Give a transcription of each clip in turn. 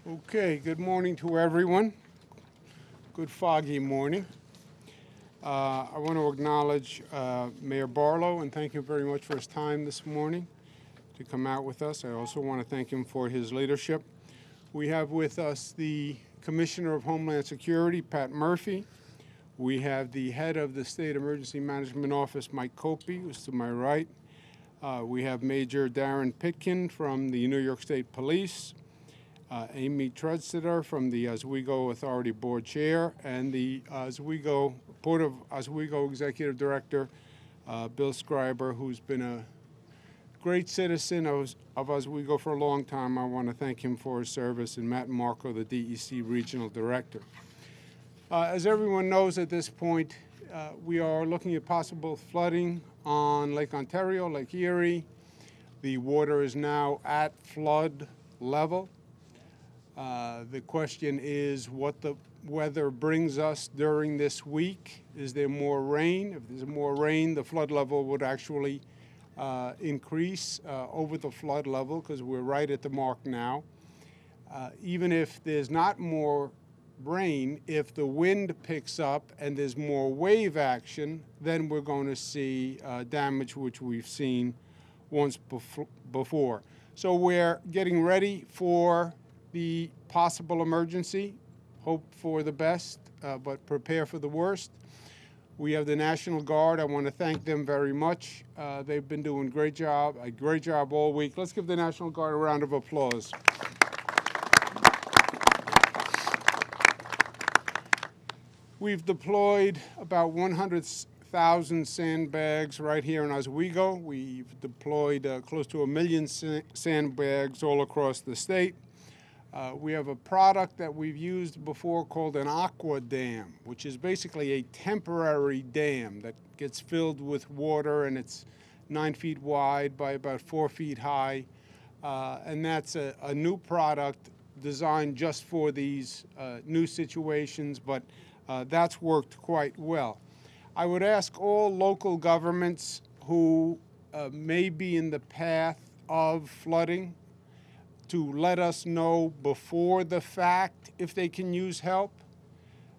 Okay, good morning to everyone. Good foggy morning. I want to acknowledge Mayor Barlow and thank him very much for his time this morning to come out with us. I also want to thank him for his leadership. We have with us the Commissioner of Homeland Security, Pat Murphy. We have the head of the State Emergency Management Office, Mike Copey, who's to my right. We have Major Darren Pitkin from the New York State Police. Amy Tredsiter from the Oswego Authority Board Chair, and the Board of Oswego Executive Director, Bill Scriber, who's been a great citizen of Oswego for a long time. I want to thank him for his service, and Matt Marco, the DEC Regional Director. As everyone knows at this point, we are looking at possible flooding on Lake Ontario, Lake Erie. The water is now at flood level. The question is what the weather brings us during this week. Is there more rain? If there's more rain, the flood level would actually increase over the flood level because we're right at the mark now. Even if there's not more rain, if the wind picks up and there's more wave action, then we're going to see damage which we've seen once before. So we're getting ready for the possible emergency, hope for the best, but prepare for the worst. We have the National Guard. I want to thank them very much. They've been doing a great job all week. Let's give the National Guard a round of applause. We've deployed about 100,000 sandbags right here in Oswego. We've deployed close to 1 million sandbags all across the state. We have a product that we've used before called an aqua dam, which is basically a temporary dam that gets filled with water, and it's 9 feet wide by about 4 feet high. And that's a new product designed just for these new situations, but that's worked quite well. I would ask all local governments who may be in the path of flooding to let us know before the fact if they can use help.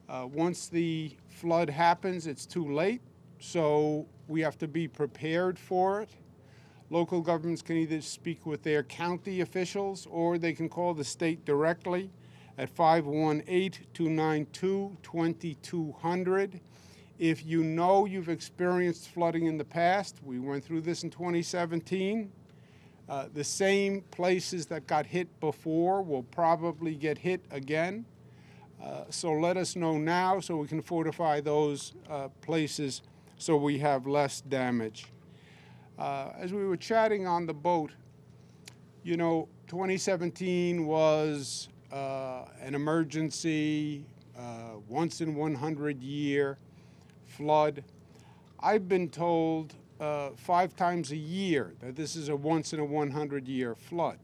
Once the flood happens, it's too late, so we have to be prepared for it. Local governments can either speak with their county officials or they can call the state directly at 518-292-2200. If you know you've experienced flooding in the past, we went through this in 2017, the same places that got hit before will probably get hit again. So let us know now so we can fortify those places so we have less damage. As we were chatting on the boat, you know, 2017 was an emergency, once in 100 year flood. I've been told 5 times a year that this is a once in a 100 year flood.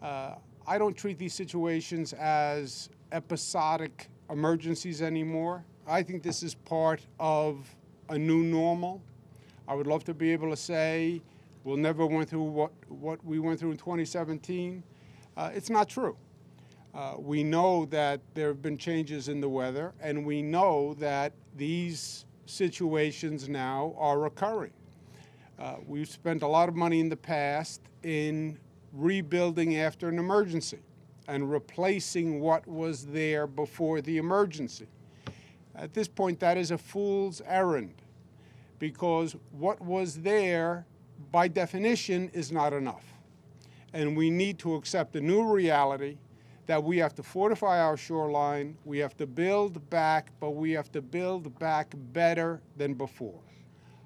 I don't treat these situations as episodic emergencies anymore. I think this is part of a new normal. I would love to be able to say we'll never went through what we went through in 2017. It's not true. We know that there have been changes in the weather, and we know that these situations now are occurring. We've spent a lot of money in the past in rebuilding after an emergency and replacing what was there before the emergency. At this point, that is a fool's errand because what was there, by definition, is not enough. And we need to accept a new reality that we have to fortify our shoreline, we have to build back, but we have to build back better than before.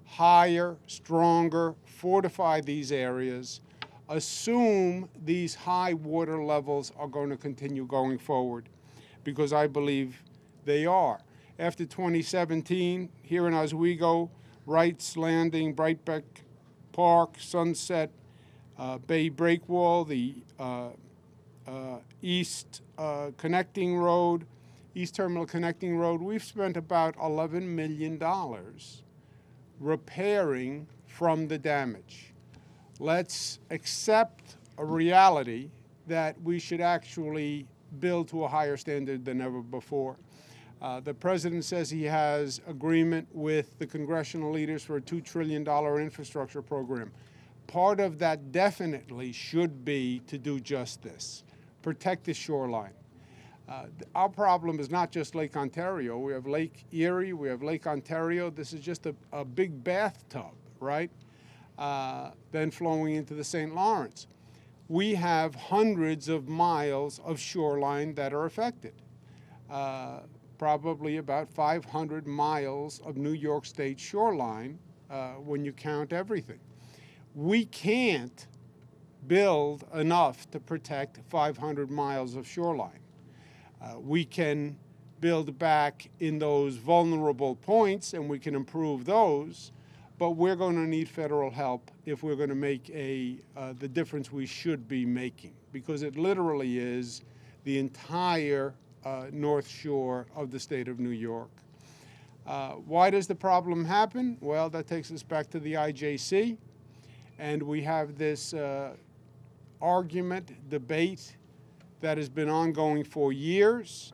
Higher, stronger, fortify these areas, assume these high water levels are going to continue going forward, because I believe they are. After 2017, here in Oswego, Wright's Landing, Brightbeck Park, Sunset, Bay Breakwall, the East Connecting Road, East Terminal Connecting Road, we've spent about $11 million repairing from the damage. Let's accept a reality that we should actually build to a higher standard than ever before. The president says he has agreement with the congressional leaders for a $2 trillion infrastructure program. Part of that definitely should be to do just this, protect the shoreline. Our problem is not just Lake Ontario. We have Lake Erie, we have Lake Ontario. This is just a big bathtub, right? Then flowing into the St. Lawrence. We have hundreds of miles of shoreline that are affected. Probably about 500 miles of New York State shoreline when you count everything. We can't build enough to protect 500 miles of shoreline. We can build back in those vulnerable points and we can improve those, but we're going to need federal help if we're going to make the difference we should be making, because it literally is the entire North Shore of the state of New York. Why does the problem happen? Well, that takes us back to the IJC, and we have this argument, debate that has been ongoing for years.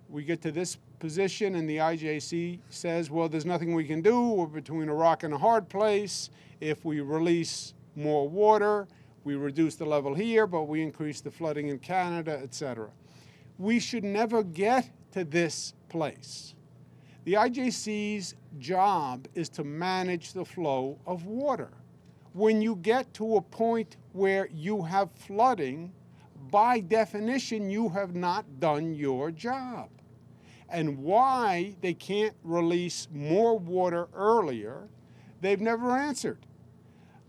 We get to this position and the IJC says, well, there's nothing we can do. We're between a rock and a hard place. If we release more water, we reduce the level here, but we increase the flooding in Canada, etc. We should never get to this place. The IJC's job is to manage the flow of water. When you get to a point where you have flooding, by definition, you have not done your job. And why they can't release more water earlier, they've never answered.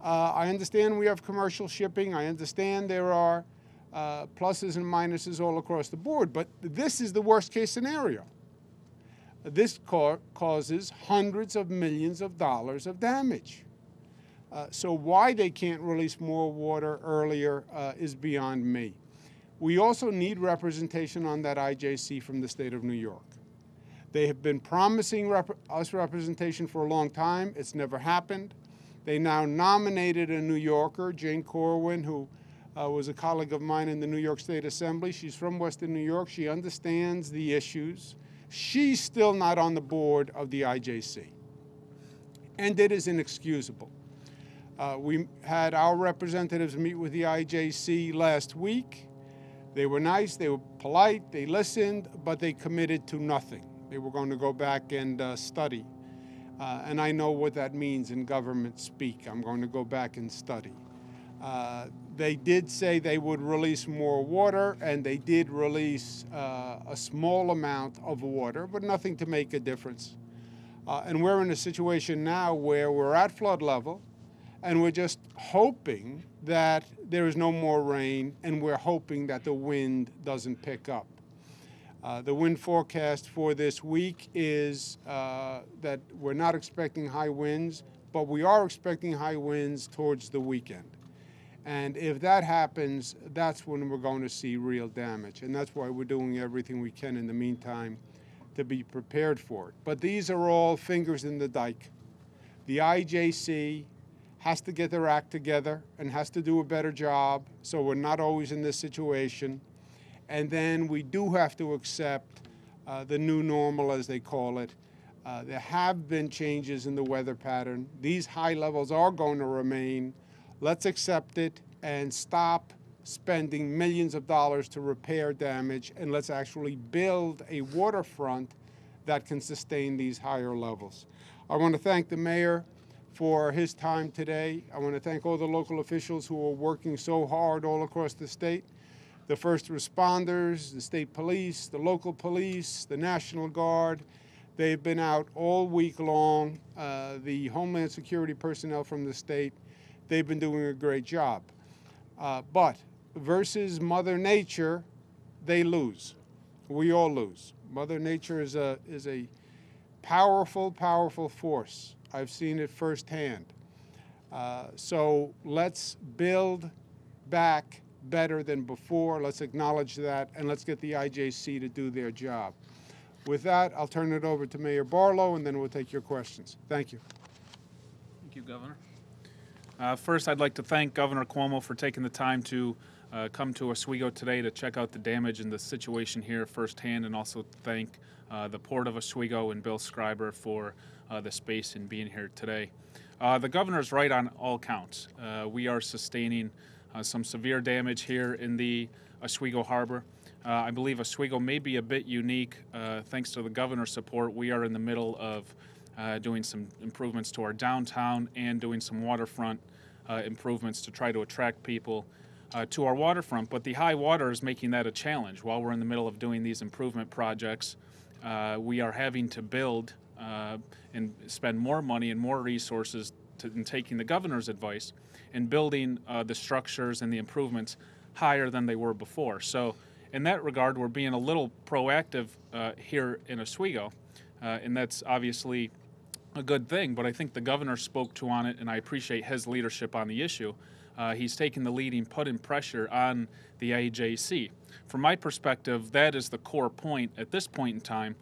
I understand we have commercial shipping. I understand there are pluses and minuses all across the board, but this is the worst case scenario. This causes hundreds of millions of dollars of damage. So why they can't release more water earlier is beyond me. We also need representation on that IJC from the state of New York. They have been promising us representation for a long time. It's never happened. They now nominated a New Yorker, Jane Corwin, who was a colleague of mine in the New York State Assembly. She's from Western New York. She understands the issues. She's still not on the board of the IJC. And it is inexcusable. We had our representatives meet with the IJC last week. They were nice, they were polite, they listened, but they committed to nothing. They were going to go back and study. And I know what that means in government speak. I'm going to go back and study. They did say they would release more water, and they did release a small amount of water, but nothing to make a difference. And we're in a situation now where we're at flood level, and we're just hoping that there is no more rain, and we're hoping that the wind doesn't pick up. The wind forecast for this week is that we're not expecting high winds, but we are expecting high winds towards the weekend. And if that happens, that's when we're going to see real damage. And that's why we're doing everything we can in the meantime to be prepared for it. But these are all fingers in the dike. The IJC has to get their act together and has to do a better job so we're not always in this situation. And then we do have to accept the new normal, as they call it. There have been changes in the weather pattern. These high levels are going to remain. Let's accept it and stop spending millions of dollars to repair damage, and let's actually build a waterfront that can sustain these higher levels. I want to thank the mayor for his time today. I want to thank all the local officials who are working so hard all across the state, the first responders, the state police, the local police, the National Guard. They've been out all week long. The Homeland Security personnel from the state, they've been doing a great job. But versus Mother Nature, they lose. We all lose. Mother Nature is a powerful, powerful force. I've seen it firsthand. So let's build back better than before. Let's acknowledge that, and let's get the IJC to do their job. With that, I'll turn it over to Mayor Barlow, and then we'll take your questions. Thank you. Thank you, Governor. First, I'd like to thank Governor Cuomo for taking the time to come to Oswego today to check out the damage and the situation here firsthand, and also thank the Port of Oswego and Bill Schreiber for the space and being here today. The governor's right on all counts. We are sustaining some severe damage here in the Oswego Harbor. I believe Oswego may be a bit unique. Thanks to the governor's support, we are in the middle of doing some improvements to our downtown and doing some waterfront improvements to try to attract people to our waterfront. But the high water is making that a challenge. While we're in the middle of doing these improvement projects, we are having to build and spend more money and more resources in taking the governor's advice and building the structures and the improvements higher than they were before. So in that regard, we're being a little proactive here in Oswego, and that's obviously a good thing, but I think the governor spoke to on it, and I appreciate his leadership on the issue. He's taken the lead and putting pressure on the IJC. From my perspective, that is the core point at this point in time,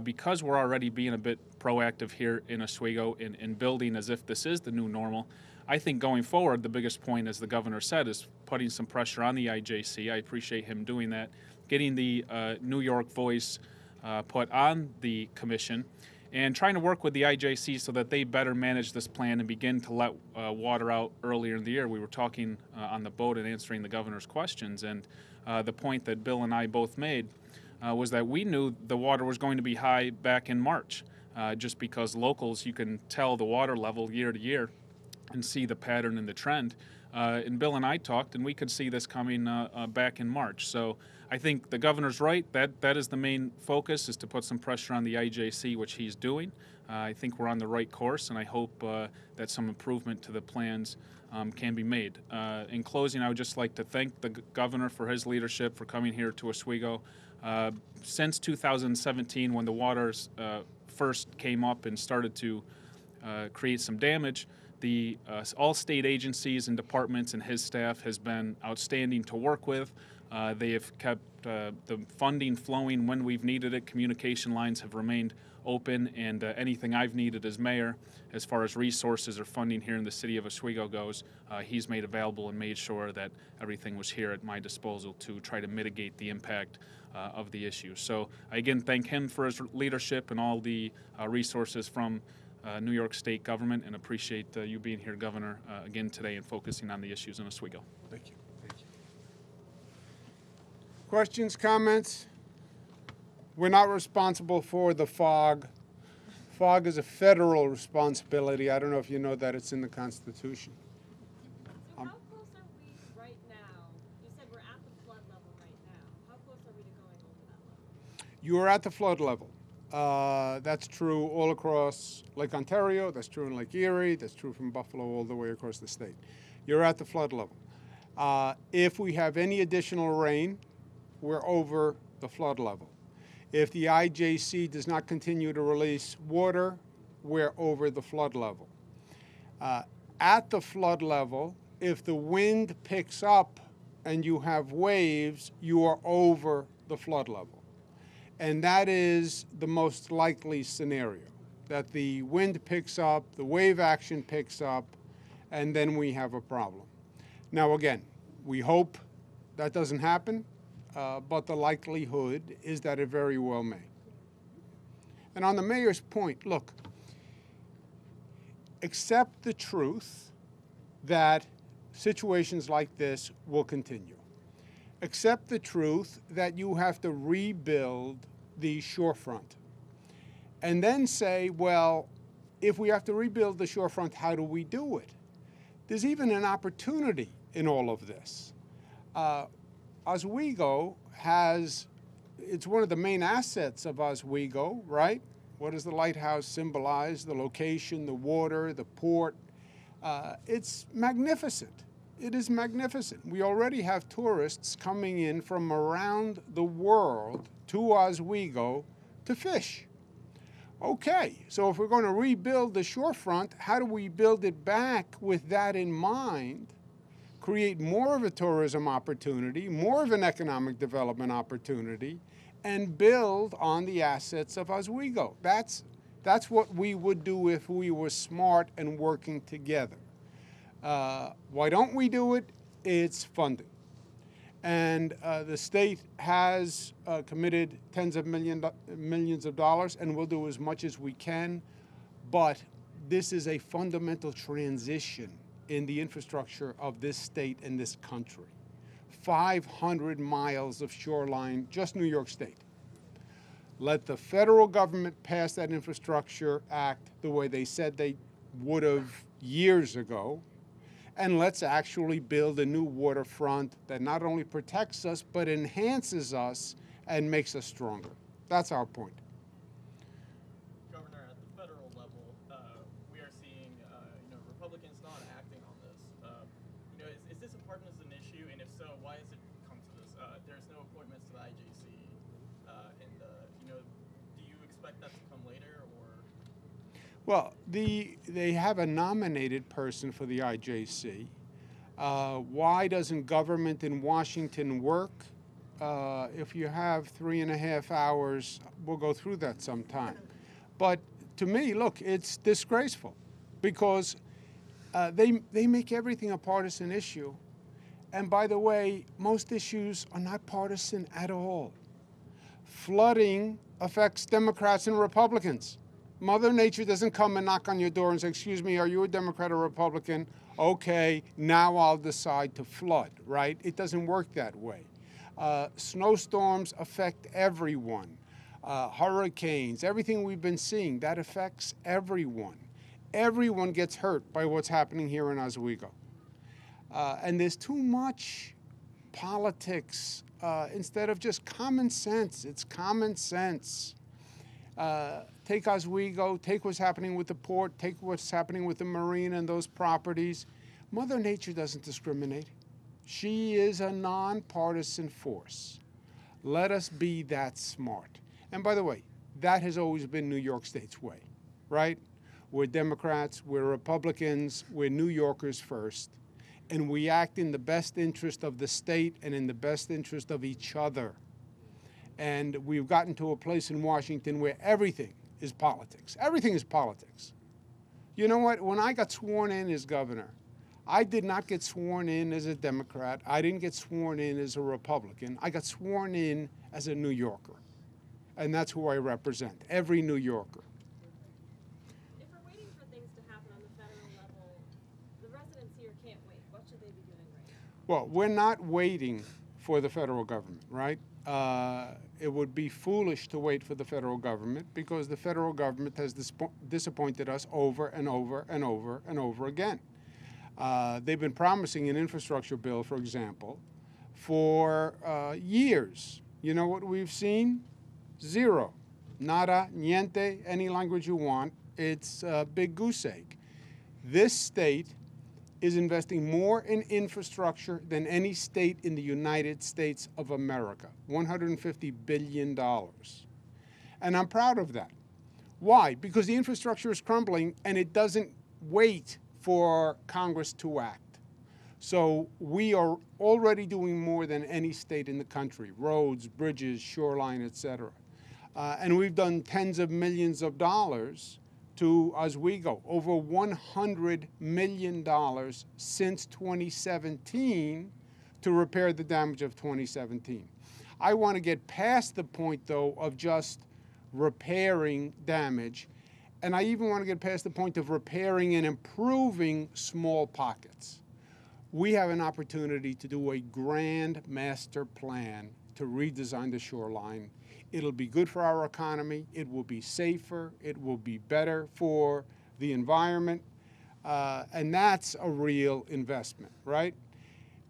because we're already being a bit proactive here in Oswego in building as if this is the new normal. I think going forward, the biggest point, as the governor said, is putting some pressure on the IJC. I appreciate him doing that, getting the New York voice put on the commission, and trying to work with the IJC so that they better manage this plan and begin to let water out earlier in the year. We were talking on the boat and answering the governor's questions, and the point that Bill and I both made was that we knew the water was going to be high back in March, just because locals, you can tell the water level year to year and see the pattern and the trend. And Bill and I talked, and we could see this coming back in March. So I think the governor's right. That is the main focus, is to put some pressure on the IJC, which he's doing. I think we're on the right course, and I hope that some improvement to the plans can be made. In closing, I would just like to thank the governor for his leadership, for coming here to Oswego. Since 2017, when the waters first came up and started to create some damage, the all state agencies and departments and his staff has been outstanding to work with. They have kept the funding flowing when we've needed it. Communication lines have remained open, and anything I've needed as mayor, as far as resources or funding here in the city of Oswego goes, he's made available and made sure that everything was here at my disposal to try to mitigate the impact of the issue. So I again thank him for his leadership and all the resources from New York State government, and appreciate you being here, Governor, again today and focusing on the issues in Oswego. Thank you. Thank you. Questions, comments? We're not responsible for the fog. Fog is a federal responsibility. I don't know if you know that. It's in the Constitution. So how close are we right now? You said we're at the flood level right now. How close are we to going over that level? You are at the flood level. That's true all across Lake Ontario. That's true in Lake Erie. That's true from Buffalo all the way across the state. You're at the flood level. If we have any additional rain, we're over the flood level. If the IJC does not continue to release water, we're over the flood level. At the flood level, if the wind picks up and you have waves, you are over the flood level. And that is the most likely scenario, that the wind picks up, the wave action picks up, and then we have a problem. Now, again, we hope that doesn't happen, but the likelihood is that it very well may. And on the mayor's point, look, accept the truth that situations like this will continue. Accept the truth that you have to rebuild the shorefront. And then say, well, if we have to rebuild the shorefront, how do we do it? There's even an opportunity in all of this. Oswego has, it's one of the main assets of Oswego, right? What does the lighthouse symbolize? The location, the water, the port. It's magnificent. It is magnificent. We already have tourists coming in from around the world to Oswego to fish. Okay, so if we're going to rebuild the shorefront, how do we build it back with that in mind? Create more of a tourism opportunity, more of an economic development opportunity, and build on the assets of Oswego. That's what we would do if we were smart and working together. Why don't we do it? It's funding. And the state has committed tens of millions of dollars, and we'll do as much as we can. But this is a fundamental transition in the infrastructure of this state and this country. 500 miles of shoreline, just New York State. Let the federal government pass that infrastructure act the way they said they would have years ago, and let's actually build a new waterfront that not only protects us, but enhances us and makes us stronger. That's our point. Governor, at the federal level, we are seeing, Republicans not acting on this. Is this a partisan issue, and if so, why has it come to this? There's no appointments to the IJC, do you expect that to come later, or? Well, they have a nominated person for the IJC. Why doesn't government in Washington work? If you have 3.5 hours, we'll go through that sometime. But to me, look, it's disgraceful because they make everything a partisan issue. And by the way, most issues are not partisan at all. Flooding affects Democrats and Republicans. Mother Nature doesn't come and knock on your door and say, excuse me, are you a Democrat or Republican? Okay, now I'll decide to flood, right? It doesn't work that way. Snowstorms affect everyone. Hurricanes, everything we've been seeing, that affects everyone. Everyone gets hurt by what's happening here in Oswego. And there's too much politics instead of just common sense. It's common sense. Take Oswego, take what's happening with the port, take what's happening with the marina and those properties. Mother Nature doesn't discriminate. She is a nonpartisan force. Let us be that smart. And by the way, that has always been New York State's way, right? We're Democrats, we're Republicans, we're New Yorkers first, and we act in the best interest of the state and in the best interest of each other. And we've gotten to a place in Washington where everything is politics. Everything is politics. You know what? When I got sworn in as governor, I did not get sworn in as a Democrat. I didn't get sworn in as a Republican. I got sworn in as a New Yorker. And that's who I represent, every New Yorker. If we're waiting for things to happen on the federal level, the residents here can't wait. What should they be doing right now? Well, we're not waiting for the federal government, right? It would be foolish to wait for the federal government because the federal government has disappointed us over and over and over and over again. They've been promising an infrastructure bill, for example, for years. You know what we've seen? Zero. Nada, niente, any language you want. It's a big goose egg. This state is investing more in infrastructure than any state in the United States of America, $150 billion. And I'm proud of that. Why? Because the infrastructure is crumbling and it doesn't wait for Congress to act. So we are already doing more than any state in the country, roads, bridges, shoreline, et cetera. And we've done tens of millions of dollars to Oswego, over $100 million since 2017 to repair the damage of 2017. I want to get past the point, though, of just repairing damage, and I even want to get past the point of repairing and improving small pockets. We have an opportunity to do a grand master plan to redesign the shoreline. It'll be good for our economy, it will be safer, it will be better for the environment, and that's a real investment, right?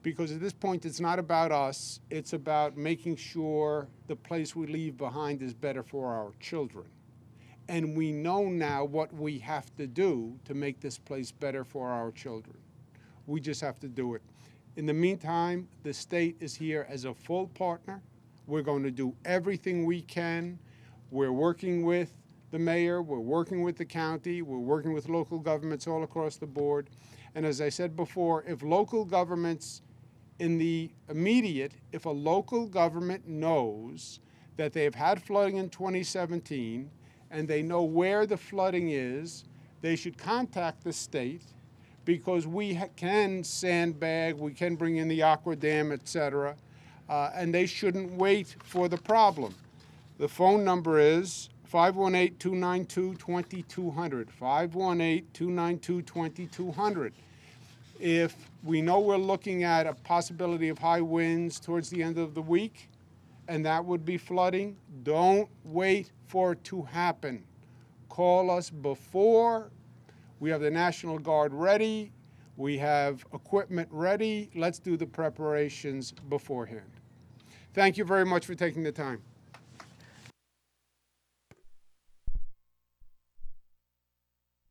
Because at this point, it's not about us, it's about making sure the place we leave behind is better for our children. And we know now what we have to do to make this place better for our children. We just have to do it. In the meantime, the state is here as a full partner. We're going to do everything we can. We're working with the mayor, we're working with the county, we're working with local governments all across the board. And as I said before, if local governments in the immediate, if a local government knows that they've had flooding in 2017 and they know where the flooding is, they should contact the state because we can sandbag, we can bring in the aqua dam, et cetera. and they shouldn't wait for the problem. The phone number is 518-292-2200, 518-292-2200. If we know we're looking at a possibility of high winds towards the end of the week, and that would be flooding, don't wait for it to happen. Call us before. We have the National Guard ready. We have equipment ready. Let's do the preparations beforehand. Thank you very much for taking the time.